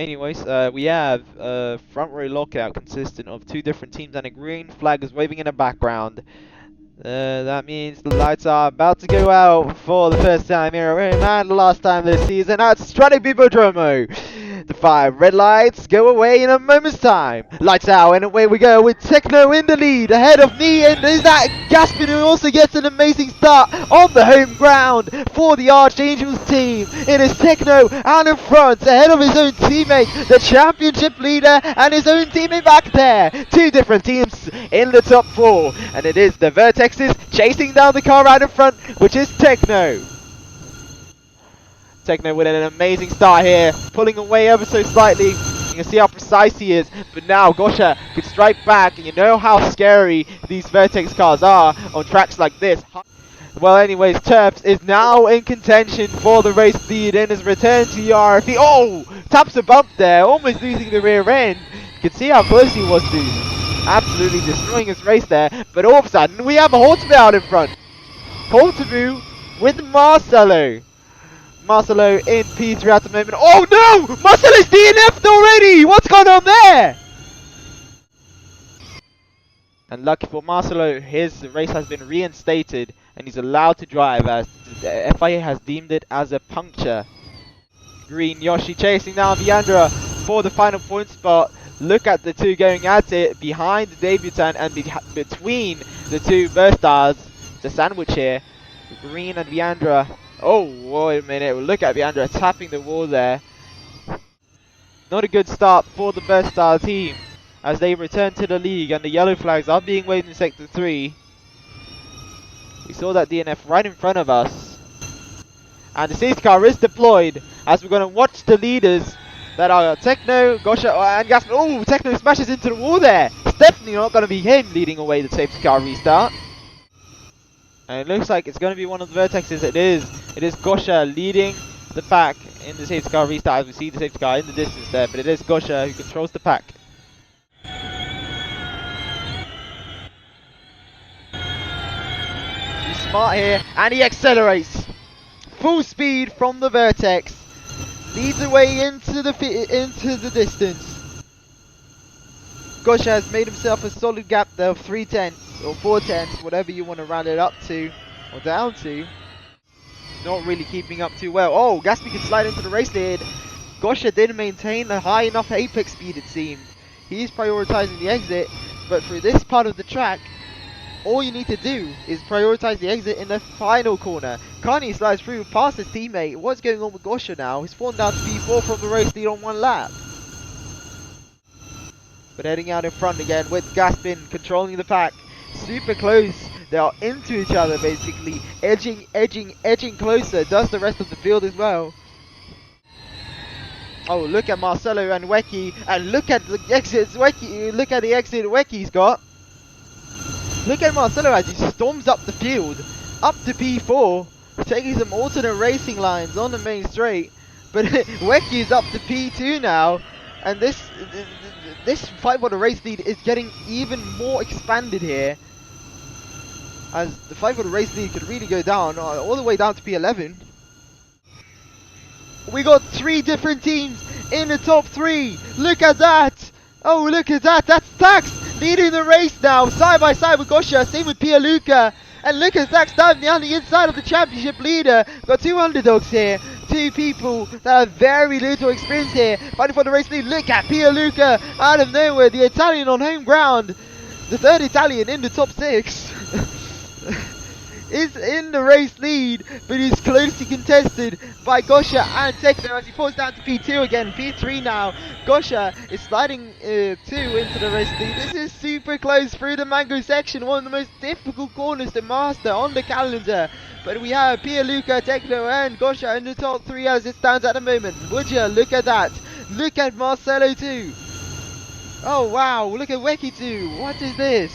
Anyways, we have a front row lockout consisting of two different teams, and a green flag is waving in the background. That means the lights are about to go out for the first time here at home and the last time this season at Stradic Bipodromo. The 5 red lights go away in a moment's time. Lights out and away we go with Techno in the lead ahead of me, and is that Gaspin who also gets an amazing start on the home ground for the Archangels team. It is Techno out in front ahead of his own teammate, the championship leader, and his own teammate back there. Two different teams in the top 4, and it is the Vertexes chasing down the car right in front, which is Techno. Techno with an amazing start here, pulling away ever so slightly. You can see how precise he is, but now Gosha could strike back, and you know how scary these Vertex cars are on tracks like this. Well, anyways, Terps is now in contention for the race lead in his return to URFE. Oh! Taps a bump there, almost losing the rear end. You can see how close he was to absolutely destroying his race there, but all of a sudden we have a Hortemu out in front. Hortemu with Marcelo. Marcelo in P3 at the moment. Oh no! Marcelo's DNF'd already! What's going on there? And lucky for Marcelo, his race has been reinstated and he's allowed to drive as the FIA has deemed it as a puncture. Green Yoshi chasing down Viandra for the final point spot. Look at the two going at it behind the debutant and between the two burst stars. It's a sandwich here. Green and Viandra. Oh, wait a minute. Look at Viandra tapping the wall there. Not a good start for the burst star team as they return to the league, and the yellow flags are being waved in sector 3. We saw that DNF right in front of us. And the safety car is deployed as we're going to watch the leaders that are Techno, Gosha, and Gaspin. Oh, Techno smashes into the wall there. It's definitely not going to be him leading away the safety car restart. And it looks like it's going to be one of the Vertexes. It is. It is Gosha leading the pack in the safety car restart, as we see the safety car in the distance there. But it is Gosha who controls the pack. He's smart here, and he accelerates. Full speed from the Vertex. Leads the way into the distance. Gosha has made himself a solid gap there of 3/10 or 4/10, whatever you want to round it up to or down to. Not really keeping up too well. Oh, Gaspy can slide into the race lead. Gosha didn't maintain a high enough apex speed, it seemed. He's prioritizing the exit, but for this part of the track, all you need to do is prioritize the exit in the final corner. Kanye slides through past his teammate. What's going on with Gosha now? He's fallen down to P4 from the race lead on 1 lap. But heading out in front again with Gaspin controlling the pack. Super close. They are into each other basically. Edging closer. Does the rest of the field as well. Oh, look at Marcelo and Weki. And look at the exits Weki. Look at the exit Weki's got. Look at Marcelo as he storms up the field, up to P4, taking some alternate racing lines on the main straight. But Weki is up to P2 now, and this fight for the race lead is getting even more expanded here, as the fight for the race lead could really go down, all the way down to P11. We got 3 different teams in the top 3. Look at that! Oh, look at that! That's Tax leading the race now, side by side with Gosha. Same with Pierluca. And look at Tax diving down the inside of the championship leader. We've got 2 underdogs here. 2 people that have very little experience here, fighting for the race lead. Look at Pierluca out of nowhere, the Italian on home ground. The 3rd Italian in the top 6. Is in the race lead, but is closely contested by Gosha and Techno as he falls down to P2 again. P3 now. Gosha is sliding 2 into the race lead. This is super close through the Mango section, one of the most difficult corners to master on the calendar. But we have Pierluca, Techno and Gosha in the top 3 as it stands at the moment. Would you look at that? Look at Marcelo too. Oh wow, look at Weki too. What is this?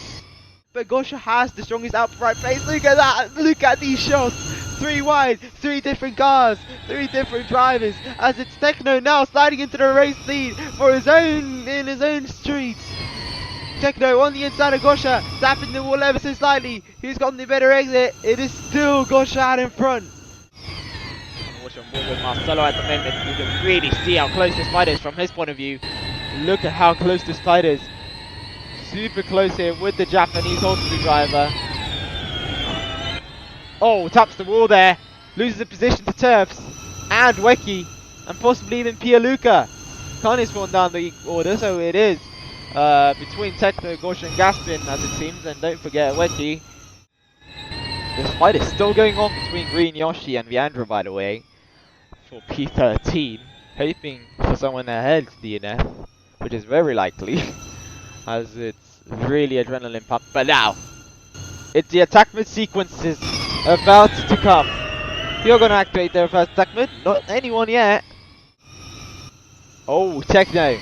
But Gosha has the strongest outright pace. Look at that! Look at these shots! 3 wide, 3 different cars, 3 different drivers. As it's Techno now sliding into the race lead for his own street. Techno on the inside of Gosha, tapping the wall ever so slightly. Who's got the better exit? It is still Gosha out in front. with Marcelo at the moment. You can really see how close this fight is from his point of view. Look at how close this fight is. Super close here with the Japanese ultimate driver. Oh, taps the wall there. Loses the position to Turfs and Weki, and possibly even Pierluca. Kane's fallen down the order, so it is between Techno, Gosha and Gaspin as it seems, and don't forget Weki. This fight is still going on between Green Yoshi and Viandra, by the way, for P13, hoping for someone ahead DNF, which is very likely, as it's really adrenaline pump. But now, it's the attack mid sequences about to come. You're gonna activate their first attack mid, not anyone yet. Oh, Techno,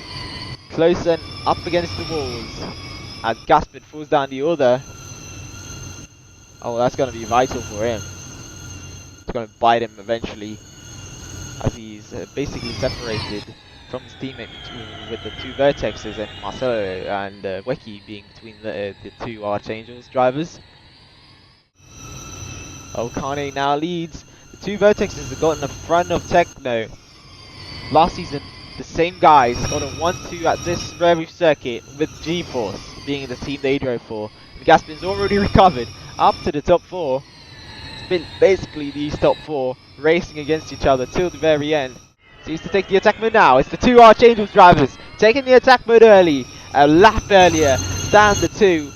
close and up against the walls, as Gaspin falls down the order. Oh, that's going to be vital for him. It's going to bite him eventually, as he's basically separated from his teammate with the two Vertexes, and Marcelo and Weki being between the two Archangels drivers. Oh, Kane now leads. The two Vertexes have gotten the front of Techno. Last season, the same guys got a 1-2 at this very circuit, with G-Force being the team they drove for. And Gaspin's already recovered up to the top 4. It's been basically these top 4 racing against each other till the very end. So he's to take the attack mode now. It's the two Archangels drivers taking the attack mode early, a lap earlier than the two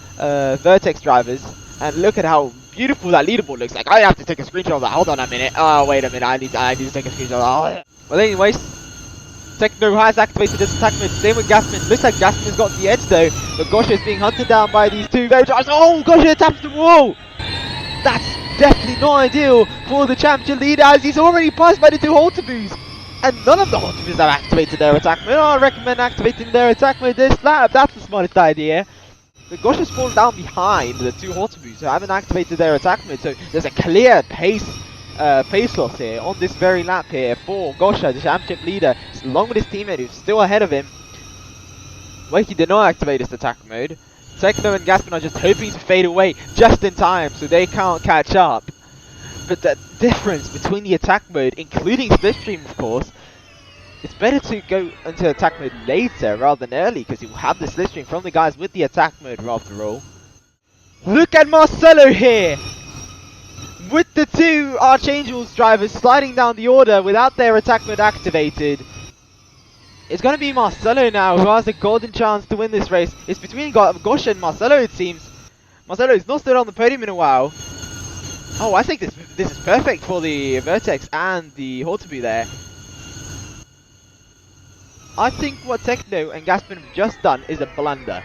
Vertex drivers. And look at how beautiful that leaderboard looks like. I have to take a screenshot of that. Hold on a minute. Oh, wait a minute. I need to take a screenshot. Oh. Well, anyways, Techno has activated this attack mid. Same with Gaspin. Looks like Gaspin's got the edge though, but Gosha is being hunted down by these two very drivers. Oh, Gosha taps the wall! That's definitely not ideal for the championship leader, as he's already passed by the two Holtaboos. And none of the Holtaboos have activated their attack mode. I recommend activating their attack mode this lap. That's the smartest idea. But Gosha's fallen down behind the two Holtaboos who haven't activated their attack mode, so there's a clear pace loss here on this very lap here for Gosha, the championship leader, along with his teammate who's still ahead of him. Weki did not activate his attack mode. Techno and Gaspin are just hoping to fade away just in time so they can't catch up. But the difference between the attack mode, including Slipstream of course, it's better to go into attack mode later rather than early, because you'll have the Slipstream from the guys with the attack mode after all. Look at Marcelo here! With the two Archangels drivers sliding down the order without their attack mode activated. It's going to be Marcelo now who has a golden chance to win this race. It's between Gosha and Marcelo, it seems. Marcelo has not stood on the podium in a while. Oh, I think this is perfect for the Vertex and the Holtaboo there. I think what Techno and Gaspin have just done is a blunder.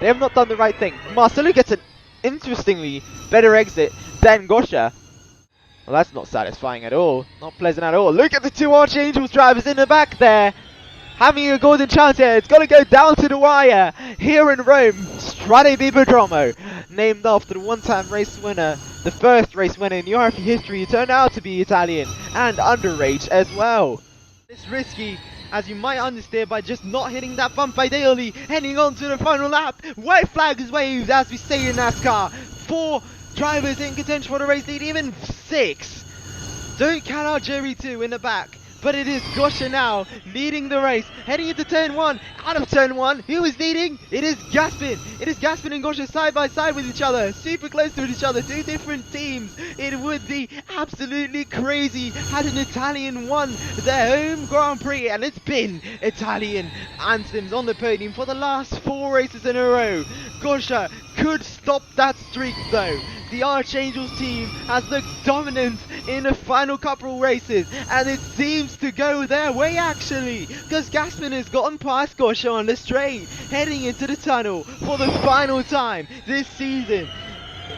They have not done the right thing. Marcelo gets an interestingly better exit than Gosha. Well, that's not satisfying at all. Not pleasant at all. Look at the two Archangels drivers in the back there, having a golden chance here. It's got to go down to the wire here in Rome. Strade Bibbodromo, named after the one-time race winner, the first race winner in URFE history, who turned out to be Italian and underage as well. It's risky, as you might understand, by just not hitting that bump ideally. Heading on to the final lap. White flag is waved, as we say in NASCAR. 4 drivers in contention for the race lead, even 6. Don't count out Jerry 2 in the back. But it is Gosha now leading the race, heading into turn 1. Out of turn 1, who is leading? It is Gaspin. It is Gaspin and Gosha side by side with each other, super close to each other, 2 different teams. It would be absolutely crazy had an Italian won their home Grand Prix, and it's been Italian anthems on the podium for the last 4 races in a row. Gosha could stop that streak though. The Archangels team has looked dominant in the final couple races, and it seems to go their way actually, because Gaspin has gotten past Gosha on the straight, heading into the tunnel for the final time this season.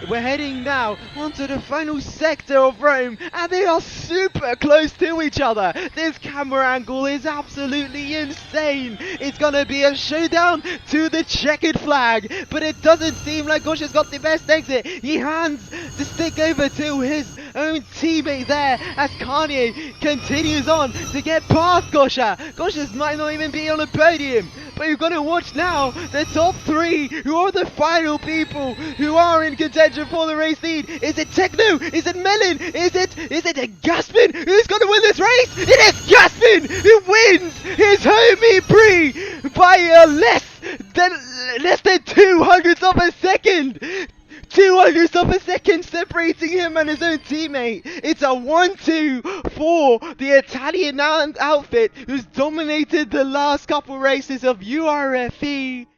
We're heading now onto the final sector of Rome, and they are super close to each other. This camera angle is absolutely insane. It's gonna be a showdown to the checkered flag, but it doesn't seem like Gosha's got the best exit. He hands the stick over to his own teammate there, as Kanye continues on to get past Gosha. Gosha's might not even be on the podium, But you're gonna watch now the top 3, who are the final people who are in contention for the race lead. Is it Techno? Is it Melon? Is it a Gaspin? Who's gonna win this race? It is Gaspin who wins his home E-Prix by less than 200ths of a second. 200ths of a second separating him and his own teammate. It's a 1-2 for the Italian outfit who's dominated the last couple races of URFE.